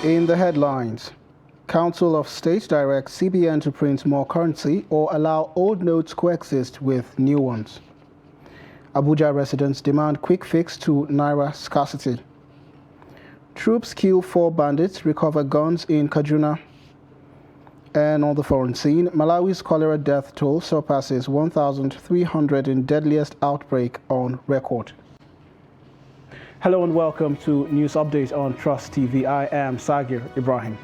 In the headlines, Council of State directs CBN to print more currency or allow old notes coexist with new ones. Abuja residents demand quick fix to Naira scarcity. Troops kill 4 bandits, recover guns in Kaduna. And on the foreign scene, Malawi's cholera death toll surpasses 1,300 in deadliest outbreak on record. Hello and welcome to News Update on Trust TV. I am Sagir Ibrahim.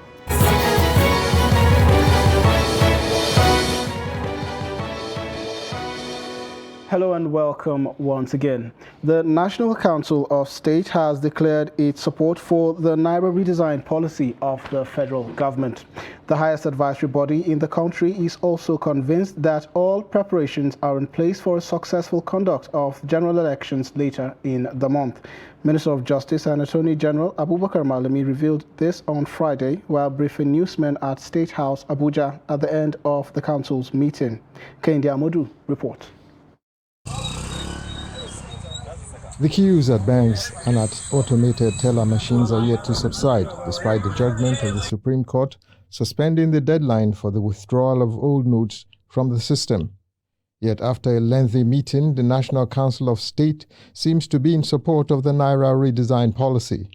Hello and welcome once again. The National Council of State has declared its support for the Naira redesign policy of the federal government. The highest advisory body in the country is also convinced that all preparations are in place for a successful conduct of general elections later in the month. Minister of Justice and Attorney General Abubakar Malami revealed this on Friday while briefing newsmen at State House, Abuja, at the end of the council's meeting. Kehinde Amodu reports. The queues at banks and at automated teller machines are yet to subside, despite the judgment of the Supreme Court suspending the deadline for the withdrawal of old notes from the system. Yet after a lengthy meeting, the National Council of State seems to be in support of the Naira redesign policy.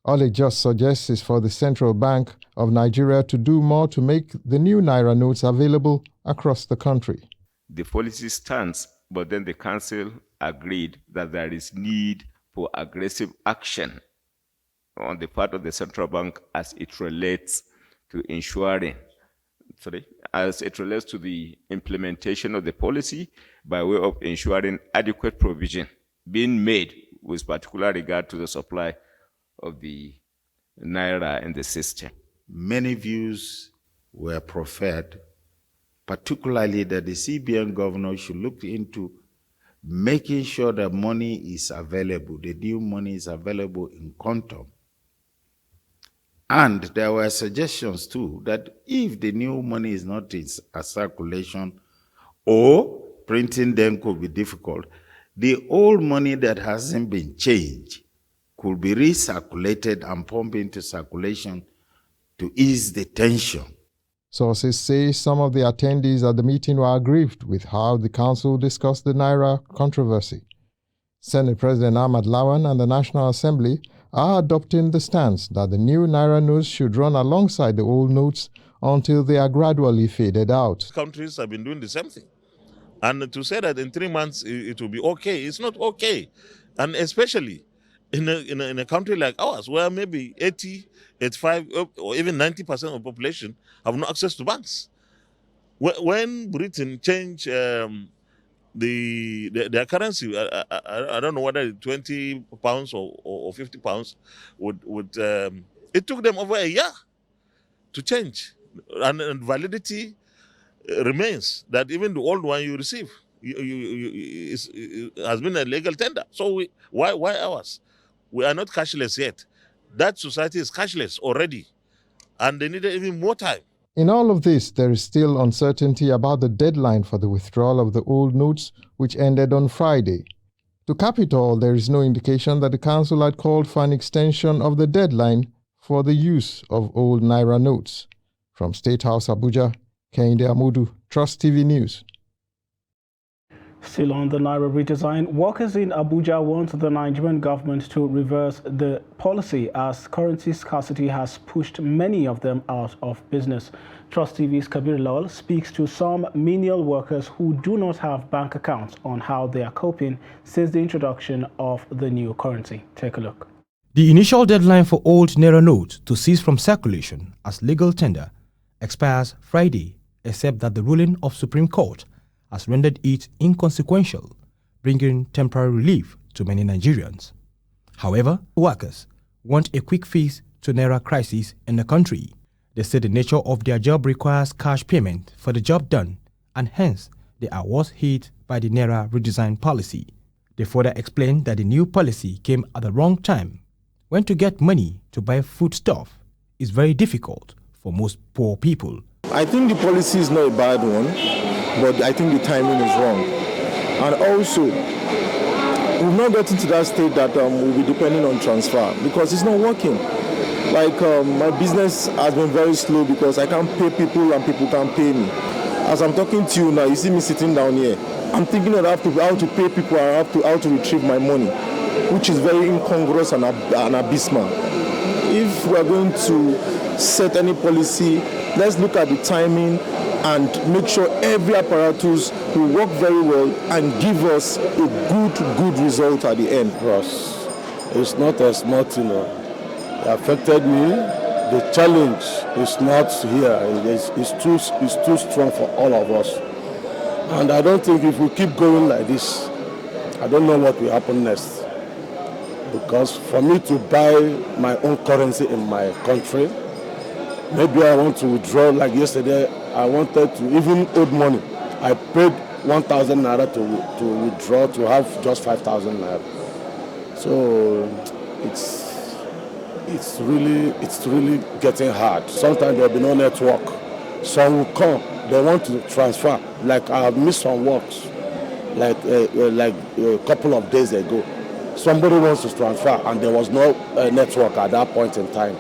All it just suggests is for the Central Bank of Nigeria to do more to make the new Naira notes available across the country. The policy stands, but then the Council agreed that there is need for aggressive action on the part of the central bank as it relates to the implementation of the policy by way of ensuring adequate provision being made with particular regard to the supply of the Naira in the system. Many views were proffered, particularly that the CBN governor should look into making sure that money is available, the new money is available in quantum. And there were suggestions too that if the new money is not in a circulation or printing them could be difficult, the old money that hasn't been changed could be recirculated and pumped into circulation to ease the tension. Sources say some of the attendees at the meeting were aggrieved with how the council discussed the Naira controversy. Senate President Ahmad Lawan and the National Assembly are adopting the stance that the new Naira notes should run alongside the old notes until they are gradually faded out. Countries have been doing the same thing. And to say that in 3 months it will be okay, it's not okay. And especially in a country like ours, where maybe 80, 85, or even 90% of the population have no access to banks. When Britain changed their currency, I don't know whether 20 pounds or 50 pounds, it took them over a year to change. And validity remains that even the old one you receive has been a legal tender. So why ours? We are not cashless yet. That society is cashless already, and they needed even more time. In all of this, there is still uncertainty about the deadline for the withdrawal of the old notes, which ended on Friday. To cap it all, there is no indication that the council had called for an extension of the deadline for the use of old Naira notes. From State House, Abuja, Kehinde Amodu, Trust TV News. Still on the Naira redesign, workers in Abuja want the Nigerian government to reverse the policy as currency scarcity has pushed many of them out of business. Trust TV's Kabir Lawal speaks to some menial workers who do not have bank accounts on how they are coping since the introduction of the new currency. Take a look. The initial deadline for old Naira notes to cease from circulation as legal tender expires Friday, except that the ruling of Supreme Court has rendered it inconsequential, bringing temporary relief to many Nigerians. However, workers want a quick fix to Naira crisis in the country. They say the nature of their job requires cash payment for the job done, and hence they are worse hit by the Naira redesign policy. They further explained that the new policy came at the wrong time, when to get money to buy foodstuff is very difficult for most poor people. I think the policy is not a bad one, but I think the timing is wrong. And also, we've not gotten to that state that we'll be depending on transfer because it's not working. Like my business has been very slow because I can't pay people and people can't pay me. As I'm talking to you now, you see me sitting down here. I'm thinking of how to pay people and how to retrieve my money, which is very incongruous and abysmal. If we're going to set any policy, let's look at the timing and make sure every apparatus will work very well and give us a good result at the end. Ross, it's not a small thing. It affected me. The challenge is not here. It's too strong for all of us. And I don't think if we keep going like this, I don't know what will happen next. Because for me to buy my own currency in my country, maybe I want to withdraw. Like yesterday, I wanted to even owe money. I paid 1,000 naira to withdraw to have just 5,000 naira. So it's really getting hard. Sometimes there will be no network. Some will come, they want to transfer. Like I have missed some works, like a couple of days ago. Somebody wants to transfer, and there was no network at that point in time.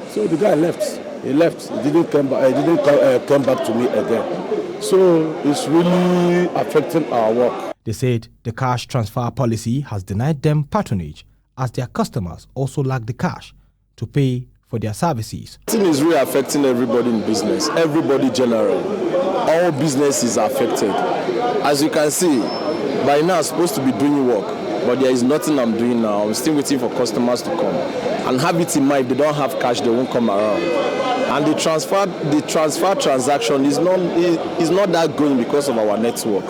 So the guy left. He left. He didn't come back. He didn't come back to me again. So it's really affecting our work. They said the cash transfer policy has denied them patronage, as their customers also lack the cash to pay for their services. The thing is really affecting everybody in business, everybody generally. All business is affected. As you can see, by now I'm supposed to be doing work, but there is nothing I'm doing now. I'm still waiting for customers to come. And have it in mind, if they don't have cash, they won't come around. And the transfer transaction is not that going because of our network.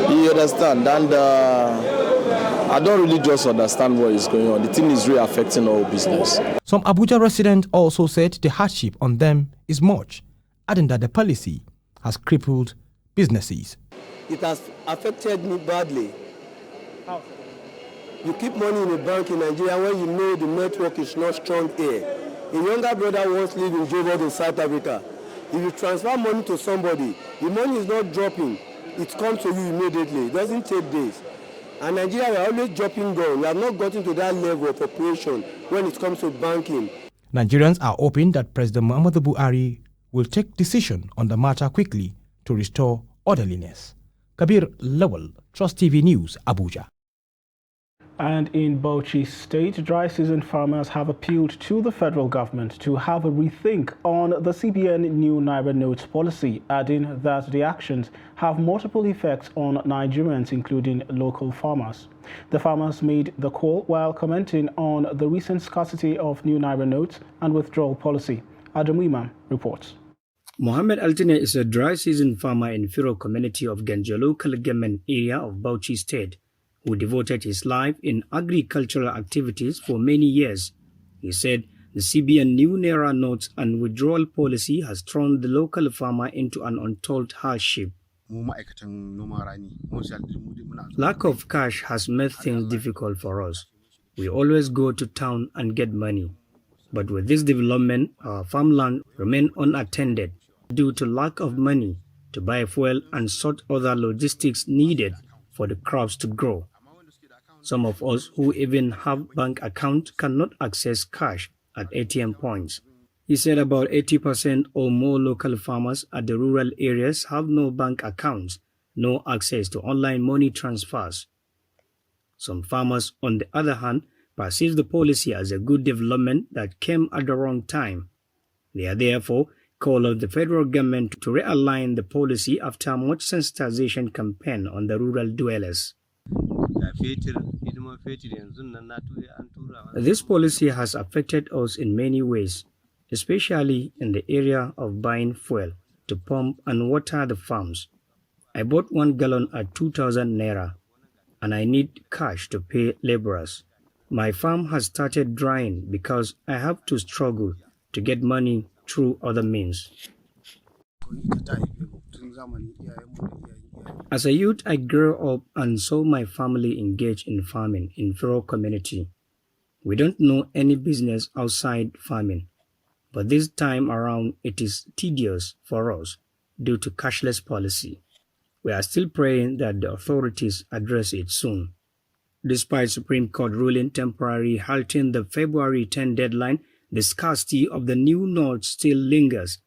You understand? And I don't really just understand what is going on. The thing is really affecting our business. Some Abuja residents also said the hardship on them is much, adding that the policy has crippled businesses. It has affected me badly. How? You keep money in a bank in Nigeria when you know the network is not strong here. A younger brother once lived in Joburg in South Africa. If you transfer money to somebody, the money is not dropping. It comes to you immediately. It doesn't take days. And Nigeria, we are always dropping down. We have not gotten to that level of operation when it comes to banking. Nigerians are hoping that President Muhammadu Buhari will take decision on the matter quickly to restore orderliness. Kabir Lawal, Trust TV News, Abuja. And in Bauchi State, dry season farmers have appealed to the federal government to have a rethink on the CBN new Naira notes policy, adding that the actions have multiple effects on Nigerians, including local farmers. The farmers made the call while commenting on the recent scarcity of new Naira notes and withdrawal policy. Adam Imam reports. Mohammed Altine is a dry season farmer in Firo community of Ganjo local government area of Bauchi State, who devoted his life in agricultural activities for many years. He said the CBN new Naira notes and withdrawal policy has thrown the local farmer into an untold hardship. Lack of cash has made things difficult for us. We always go to town and get money. But with this development, our farmland remain unattended due to lack of money to buy fuel and sort other logistics needed for the crops to grow. Some of us who even have bank accounts cannot access cash at ATM points. He said about 80% or more local farmers at the rural areas have no bank accounts, no access to online money transfers. Some farmers, on the other hand, perceive the policy as a good development that came at the wrong time. They are therefore call on the federal government to realign the policy after much sensitization campaign on the rural dwellers. This policy has affected us in many ways, especially in the area of buying fuel to pump and water the farms. I bought 1 gallon at 2,000 naira, and I need cash to pay laborers. My farm has started drying because I have to struggle to get money through other means. As a youth, I grew up and saw my family engage in farming in Firo community. We don't know any business outside farming, but this time around it is tedious for us due to cashless policy. We are still praying that the authorities address it soon. Despite Supreme Court ruling temporarily halting the February 10 deadline the scarcity of the new notes still lingers,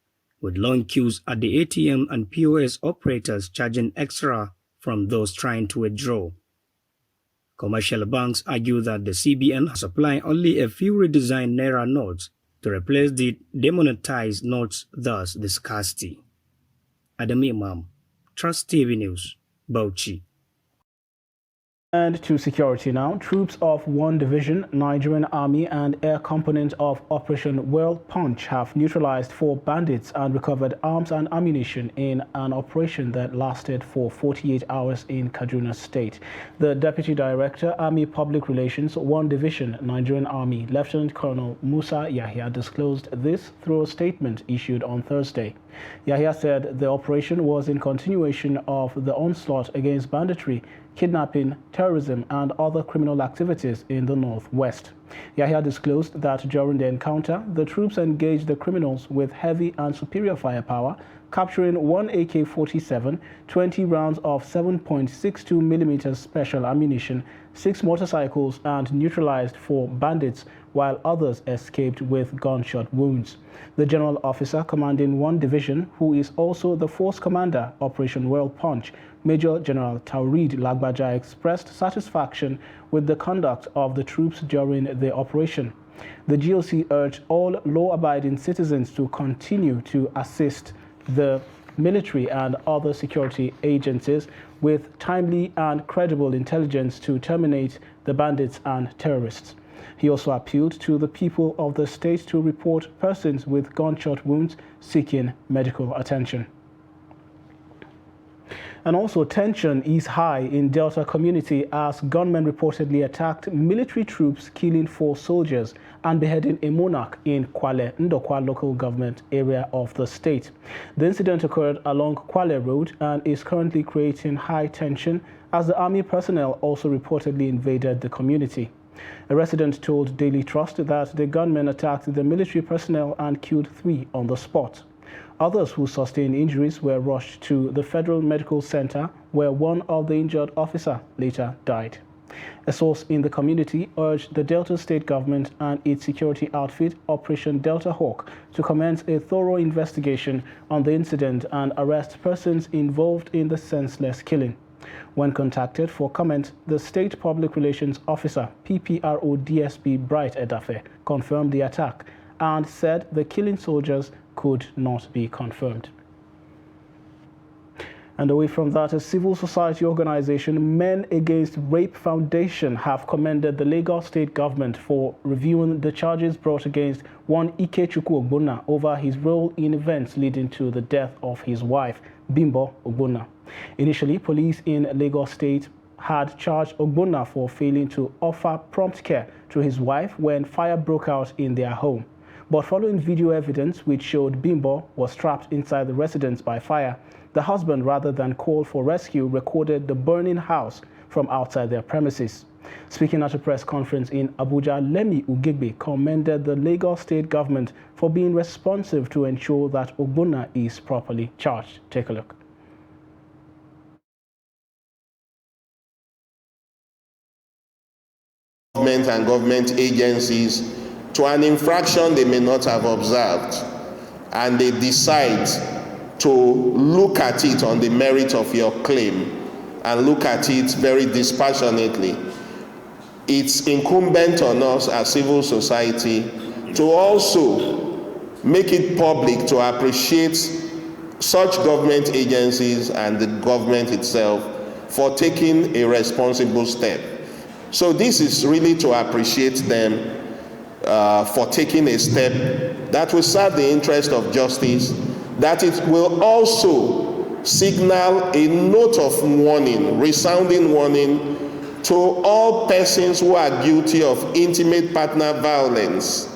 with long queues at the ATM and POS operators charging extra from those trying to withdraw. Commercial banks argue that the CBN supply only a few redesigned Naira notes to replace the demonetized notes, thus the scarcity. Adam Imam, Trust TV News, Bauchi. And to security now, troops of 1 Division, Nigerian Army and air component of Operation World Punch have neutralized 4 bandits and recovered arms and ammunition in an operation that lasted for 48 hours in Kaduna State. The Deputy Director, Army Public Relations, 1 Division, Nigerian Army, Lieutenant Colonel Musa Yahya disclosed this through a statement issued on Thursday. Yahya said the operation was in continuation of the onslaught against banditry, kidnapping, terrorism, and other criminal activities in the Northwest. Yahya disclosed that during the encounter, the troops engaged the criminals with heavy and superior firepower, capturing 1 AK-47, 20 rounds of 7.62mm special ammunition, 6 motorcycles, and neutralized 4 bandits, while others escaped with gunshot wounds. The general officer commanding 1 Division, who is also the force commander, Operation World Punch, Major General Taurid Lagbaja, expressed satisfaction with the conduct of the troops during the operation. The GOC urged all law-abiding citizens to continue to assist the military and other security agencies with timely and credible intelligence to terminate the bandits and terrorists. He also appealed to the people of the state to report persons with gunshot wounds seeking medical attention. And also, tension is high in Delta community as gunmen reportedly attacked military troops, killing 4 soldiers and beheading a monarch in Kwale, Ndokwa local government area of the state. The incident occurred along Kwale Road and is currently creating high tension as the army personnel also reportedly invaded the community. A resident told Daily Trust that the gunmen attacked the military personnel and killed 3 on the spot. Others who sustained injuries were rushed to the Federal Medical Center, where one of the injured officers later died. A source in the community urged the Delta State government and its security outfit, Operation Delta Hawk, to commence a thorough investigation on the incident and arrest persons involved in the senseless killing. When contacted for comment, the State Public Relations Officer, PPRO DSP Bright Edafe, confirmed the attack and said the killing soldiers could not be confirmed. And away from that, a civil society organization, Men Against Rape Foundation, have commended the Lagos State government for reviewing the charges brought against one Ikechukwu Ogbonna over his role in events leading to the death of his wife, Bimbo Ogbonna. Initially, police in Lagos State had charged Ogbonna for failing to offer prompt care to his wife when fire broke out in their home. But following video evidence which showed Bimbo was trapped inside the residence by fire, the husband, rather than call for rescue, recorded the burning house from outside their premises. Speaking at a press conference in Abuja, Lemi Ugegbe commended the Lagos State government for being responsive to ensure that Ogbonna is properly charged. Take a look. Government and government agencies to an infraction they may not have observed, and they decide to look at it on the merit of your claim and look at it very dispassionately. It's incumbent on us as civil society to also make it public to appreciate such government agencies and the government itself for taking a responsible step. So this is really to appreciate them for taking a step that will serve the interest of justice, that it will also signal a note of warning, resounding warning to all persons who are guilty of intimate partner violence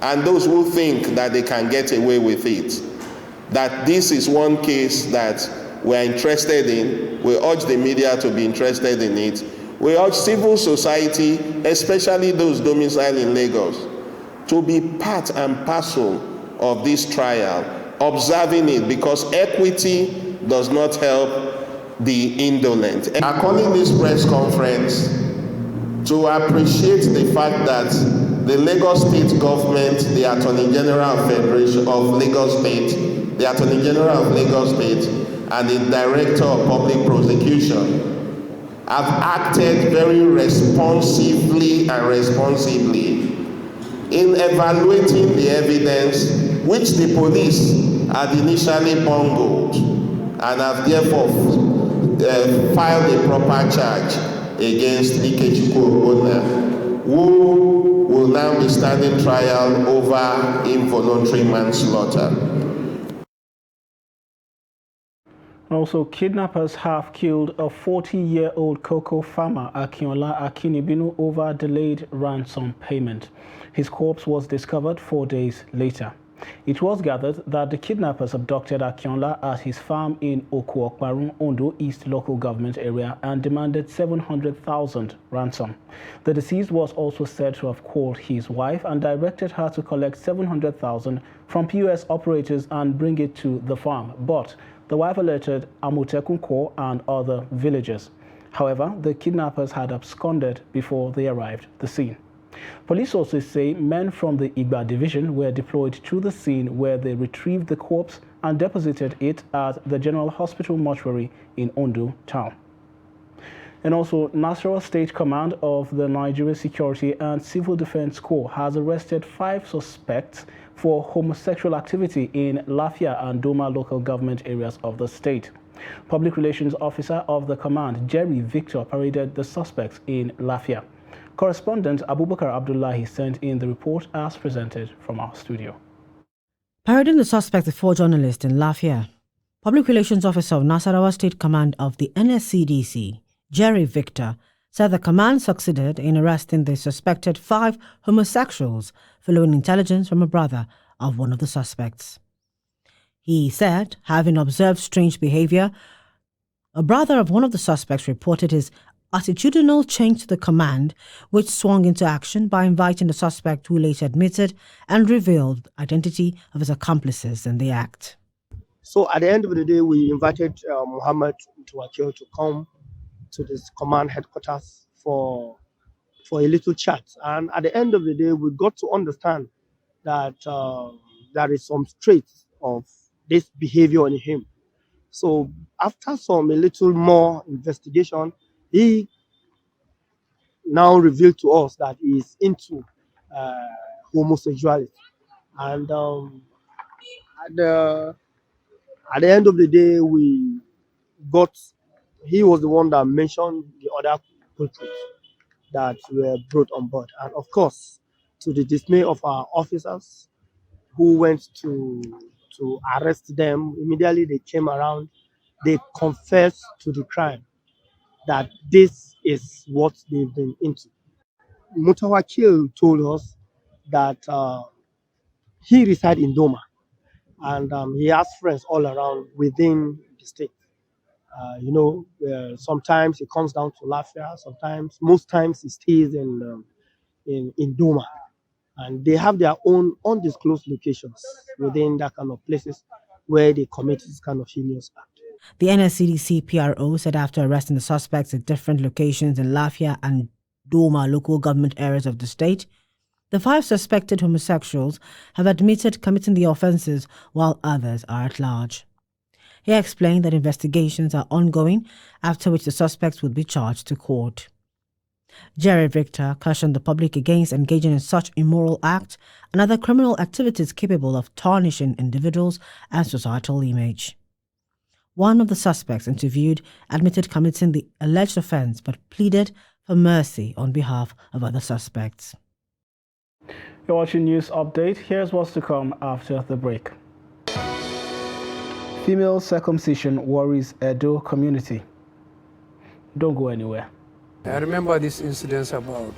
and those who think that they can get away with it. That this is one case that we're interested in. We urge the media to be interested in it. We urge civil society, especially those domiciled in Lagos, to be part and parcel of this trial, observing it, because equity does not help the indolent. I'm calling this press conference to appreciate the fact that the Lagos State government, the Attorney General of Lagos State, the Attorney General of Lagos State, and the Director of Public Prosecution have acted very responsively and responsibly in evaluating the evidence which the police had initially bungled, and have therefore filed a proper charge against Ikechukwu Ogbonna, who will now be standing trial over involuntary manslaughter. Also, kidnappers have killed a 40-year-old cocoa farmer, Akinola Akinibinu, over delayed ransom payment. His corpse was discovered 4 days later. It was gathered that the kidnappers abducted Akinola at his farm in Okuokparun, Ondo East local government area and demanded 700,000 ransom. The deceased was also said to have called his wife and directed her to collect 700,000 from POS operators and bring it to the farm, but the wife alerted Amotekun Corps and other villagers. However, the kidnappers had absconded before they arrived at the scene. Police sources say men from the Igba division were deployed to the scene, where they retrieved the corpse and deposited it at the General Hospital mortuary in Ondo town. And also, Nasarawa State Command of the Nigeria Security and Civil Defense Corps has arrested 5 suspects for homosexual activity in Lafia and Doma local government areas of the state. Public Relations Officer of the command, Jerry Victor, paraded the suspects in Lafia. Correspondent Abubakar Abdullahi sent in the report as presented from our studio. Parading the suspect before journalists in Lafia, Public Relations Officer of Nasarawa State Command of the NSCDC, Jerry Victor, said the command succeeded in arresting the suspected 5 homosexuals following intelligence from a brother of one of the suspects. He said, having observed strange behavior, a brother of one of the suspects reported his attitudinal change to the command, which swung into action by inviting the suspect, who later admitted and revealed the identity of his accomplices in the act. So at the end of the day, we invited Muhammad Tuwakil to come to this command headquarters for a little chat. And at the end of the day, we got to understand that there is some traits of this behavior in him. So after a little more investigation, he now revealed to us that he is into homosexuality. And at the end of the day, he was the one that mentioned the other culprits that were brought on board. And of course, to the dismay of our officers who went to arrest them, immediately they came around, they confessed to the crime, that this is what they've been into. Mutawakil told us that he resides in Doma, and he has friends all around within the state. Sometimes he comes down to Lafia, most times he stays in Doma. And they have their own undisclosed locations within that kind of places where they commit this kind of heinous act. The NSCDC PRO said after arresting the suspects at different locations in Lafia and Doma local government areas of the state, the 5 suspected homosexuals have admitted committing the offences, while others are at large. He explained that investigations are ongoing, after which the suspects would be charged to court. Jerry Victor cautioned the public against engaging in such immoral acts and other criminal activities capable of tarnishing individuals and societal image. One of the suspects interviewed admitted committing the alleged offence but pleaded for mercy on behalf of other suspects. You're watching News Update. Here's what's to come after the break. Female circumcision worries Edo community. Don't go anywhere. I remember this incident about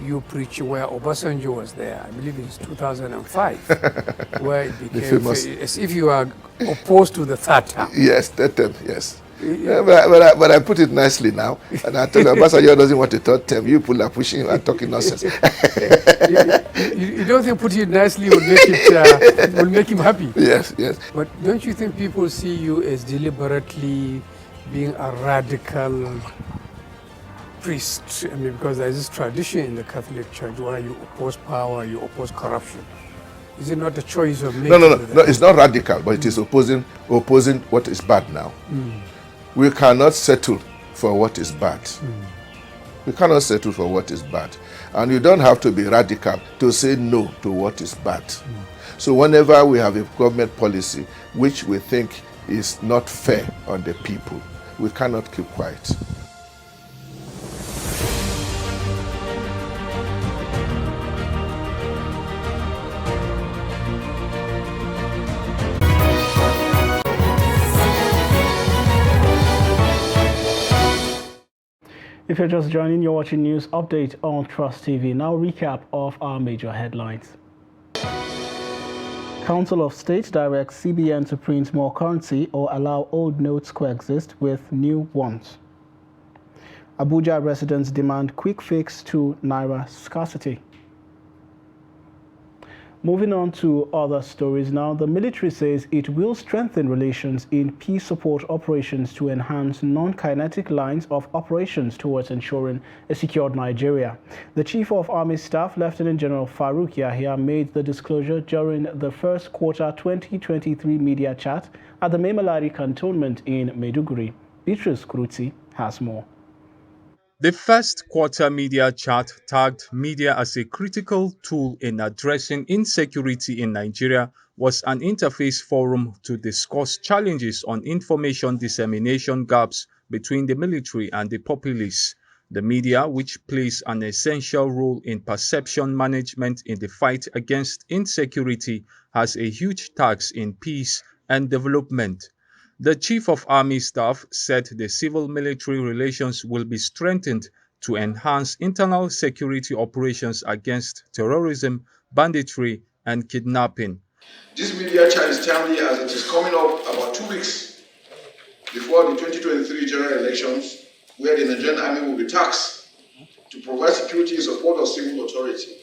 you preach where Obasanjo was there. I believe it's 2005, where it became as if you are opposed to the third term. Yes, third term, yes. Yeah, but I put it nicely now, and I told Obasanjo doesn't want a third term. You people are pushing and talking nonsense. you don't think putting it nicely will make him happy? Yes, yes. But don't you think people see you as deliberately being a radical priest, I mean, because there's this tradition in the Catholic Church where you oppose power, you oppose corruption. Is it not a choice of making? No, it's not radical, but it is opposing what is bad now. We cannot settle for what is bad. We cannot settle for what is bad. And you don't have to be radical to say no to what is bad. So whenever we have a government policy which we think is not fair on the people, we cannot keep quiet. If you're just joining, you're watching News Update on Trust TV. Now recap of our major headlines. Council of State directs CBN to print more currency or allow old notes coexist with new ones. Abuja residents demand quick fix to Naira scarcity. Moving on to other stories now, the military says it will strengthen relations in peace support operations to enhance non-kinetic lines of operations towards ensuring a secured Nigeria. The Chief of Army Staff, Lieutenant General Farouk Yahya, made the disclosure during the first quarter 2023 media chat at the Memalari Cantonment in Maiduguri. Beatrice Kruti has more. The first quarter media chat tagged media as a critical tool in addressing insecurity in Nigeria was an interface forum to discuss challenges on information dissemination gaps between the military and the populace. The media, which plays an essential role in perception management in the fight against insecurity, has a huge task in peace and development. The Chief of Army Staff said the civil-military relations will be strengthened to enhance internal security operations against terrorism, banditry, and kidnapping. This media chat is timely as it is coming up about 2 weeks before the 2023 general elections, where the Nigerian Army will be tasked to provide security in support of civil authority.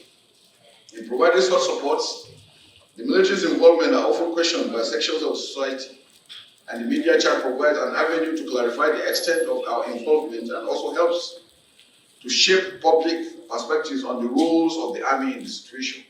In providing such supports, the military's involvement are often questioned by sections of society, and the media chat provides an avenue to clarify the extent of our involvement and also helps to shape public perspectives on the roles of the Army in the situation.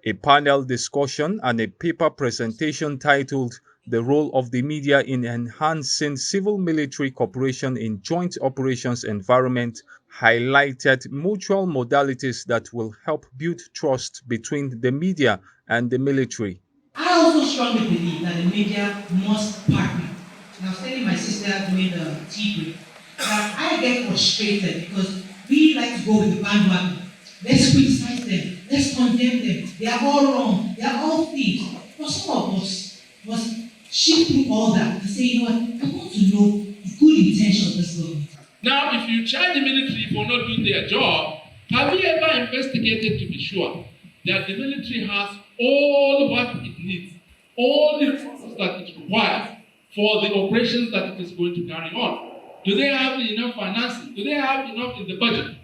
A panel discussion and a paper presentation titled "The Role of the Media in Enhancing Civil-Military Cooperation in Joint Operations Environment" highlighted mutual modalities that will help build trust between the media and the military. I also strongly believe that the media must partner. And I was telling my sister during the tea break that I get frustrated because we like to go with the bandwagon. Let's criticize them. Let's condemn them. They are all wrong. They are all thieves. But some of us must shift through all that and say, you know what, I want to know the good intention of this government. Now, if you charge the military for not doing their job, have you ever investigated to be sure that the military has all what it needs, all the resources that it requires for the operations that it is going to carry on? Do they have enough financing? Do they have enough in the budget?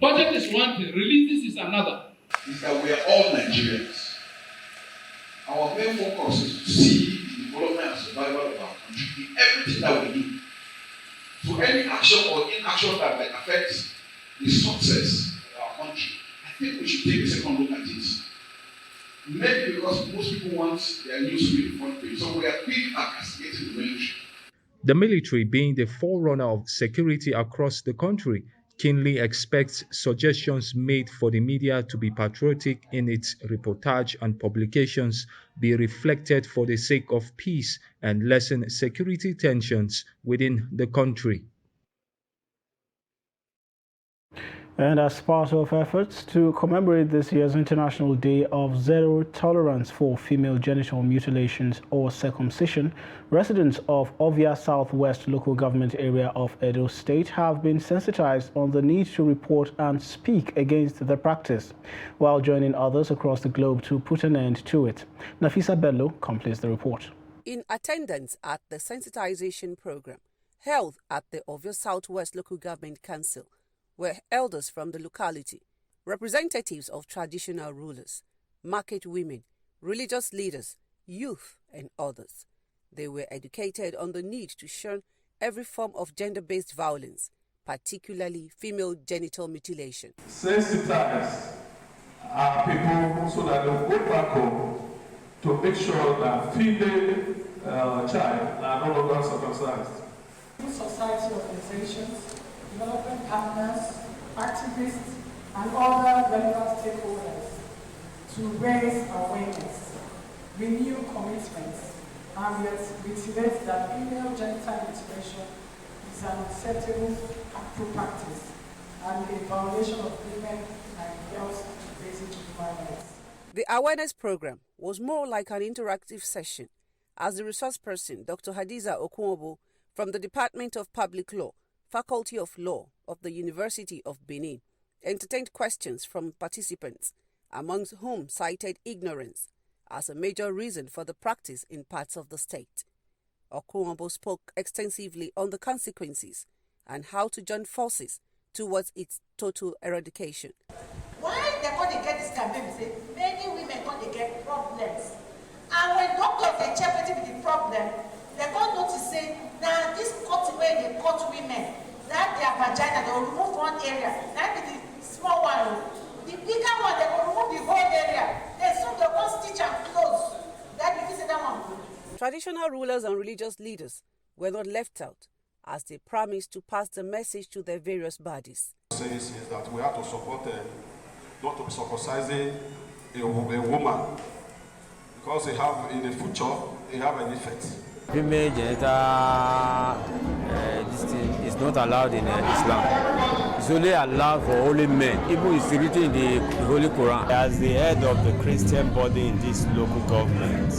Budget is one thing, releases is another. Is that we are all Nigerians. Our main focus is to see the development and survival of our country in everything that we do. So any action or inaction that might affect the success of our country, I think we should take a second look at it. Maybe because most people want their news to be the front page, so we are quick at castigating the military. The military, being the forerunner of security across the country, keenly expects suggestions made for the media to be patriotic in its reportage and publications be reflected for the sake of peace and lessen security tensions within the country. And as part of efforts to commemorate this year's International Day of Zero Tolerance for Female Genital Mutilations or Circumcision, residents of Ovia Southwest local government area of Edo State have been sensitized on the need to report and speak against the practice, while joining others across the globe to put an end to it. Nafisa Bello completes the report. In attendance at the sensitization program held at the Ovia Southwest Local Government Council were elders from the locality, representatives of traditional rulers, market women, religious leaders, youth, and others. They were educated on the need to shun every form of gender-based violence, particularly female genital mutilation. Sensitize our people so that they'll go back home to make sure that female child are no longer circumcised. Society organizations, development partners, activists, and other relevant stakeholders to raise awareness, renew commitments, and reiterate that female genital mutilation is an unacceptable practice and a violation of women and girls' basic human rights. The awareness program was more like an interactive session as the resource person, Dr. Hadiza Okunwobo, from the Department of Public Law, Faculty of Law of the University of Benin, entertained questions from participants, amongst whom cited ignorance as a major reason for the practice in parts of the state. Okunwobo spoke extensively on the consequences and how to join forces towards its total eradication. Why they can't get this campaign? Say many women can't get problems, and when doctors they check with the problem, they can't notice say now this cut way they cut women, that their vagina they will remove one area, that be the small one, the bigger one they will remove the whole area. Then some they will stitch and close. That be that one. Traditional rulers and religious leaders were not left out, as they promised to pass the message to their various bodies. Says is that we have to support not to be circumcising a woman because they have in the future they have an effect. Female genital this thing is not allowed in Islam. It's only allowed for holy men. Even it's written in the Holy Quran. As the head of the Christian body in this local government,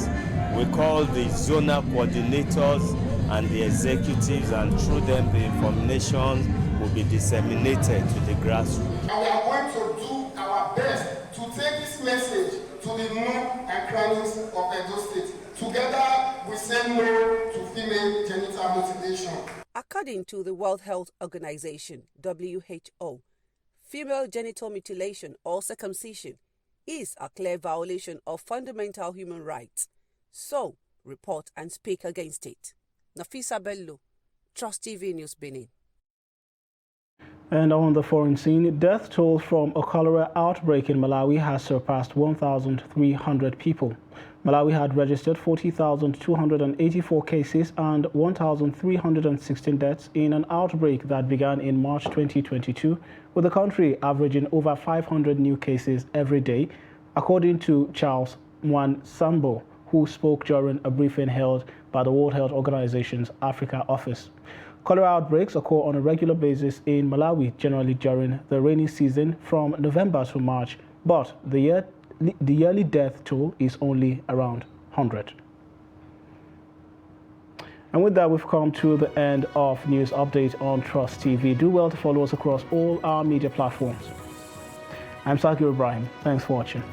we call the zonal coordinators and the executives, and through them the information will be disseminated to the grassroots. And we are going to do our best to take this message to the nooks and crannies of Edo State. Together, we say no to female genital mutilation. According to the World Health Organization, WHO, female genital mutilation or circumcision is a clear violation of fundamental human rights. So, report and speak against it. Nafisa Bello, Trust TV News, Benin. And on the foreign scene, death toll from a cholera outbreak in Malawi has surpassed 1,300 people. Malawi had registered 40,284 cases and 1,316 deaths in an outbreak that began in March 2022, with the country averaging over 500 new cases every day, according to Charles Mwansambo, who spoke during a briefing held by the World Health Organization's Africa office. Cholera outbreaks occur on a regular basis in Malawi, generally during the rainy season from November to March, but the yearly death toll is only around 100. And with that, we've come to the end of News Update on Trust TV. Do well to follow us across all our media platforms. I'm Sakir Ibrahim. Thanks for watching.